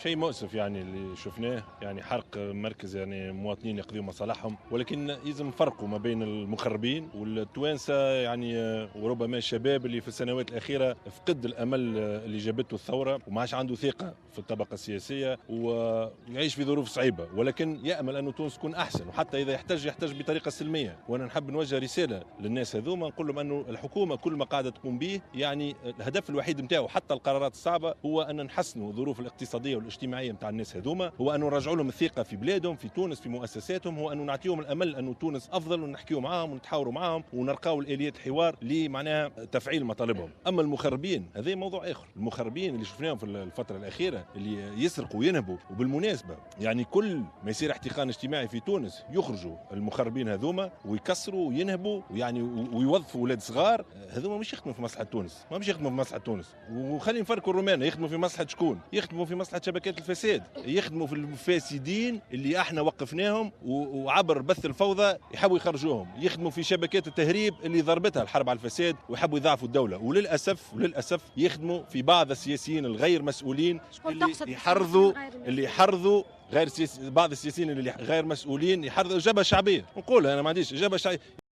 شيء مؤسف يعني اللي شفناه، يعني حرق مركز يعني مواطنين يقضيوا مصالحهم، ولكن لازم نفرقوا ما بين المخربين والتوانسه يعني وربما الشباب اللي في السنوات الاخيره فقد الامل اللي جابته الثوره وما عادش عنده ثقه في الطبقه السياسيه ويعيش في ظروف صعيبه، ولكن يامل انه تونس تكون احسن، وحتى اذا يحتاج بطريقه سلميه. وانا نحب نوجه رساله للناس هذوما، نقول لهم انه الحكومه كل ما قاعده تقوم به يعني الهدف الوحيد نتاعو حتى القرارات الصعبه هو ان نحسنوا الظروف الاقتصاديه والاجتماعيه نتاع الناس هذوما، هو انه نرجعوا لهم الثقه في بلادهم في تونس في مؤسساتهم، هو انه نعطيهم الامل انه تونس افضل ونحكيوا معاهم ونتحاوروا معاهم ونرقاو الاليات الحوار لمعناها تفعيل مطالبهم. اما المخربين هذا موضوع اخر، المخربين اللي شفناهم في الفتره الاخيره اللي يسرقوا وينهبوا، وبالمناسبه يعني كل ما يصير احتقان اجتماعي في تونس يخرجوا المخربين هذوما ويكسروا وينهبوا ويعني ويوظفوا اولاد صغار، هذوما مش يخدموا في مصلحه تونس، ما مش يخدموا في مصلحه تونس. وخلينا نفرقوا الرومان، يخدموا في مصلحه شكون؟ يخدموا في مصلحه شبكات الفساد، يخدموا في الفاسدين اللي احنا وقفناهم وعبر بث الفوضى يحبوا يخرجوهم، يخدموا في شبكات التهريب اللي ضربتها الحرب على الفساد ويحبوا يضعفوا الدوله، وللاسف يخدموا في بعض السياسيين الغير مسؤولين اللي يحرضوا غير بعض السياسيين اللي غير مسؤولين يحرضوا اجابه شعبيه. نقول انا ما عنديش اجابه شعبيه.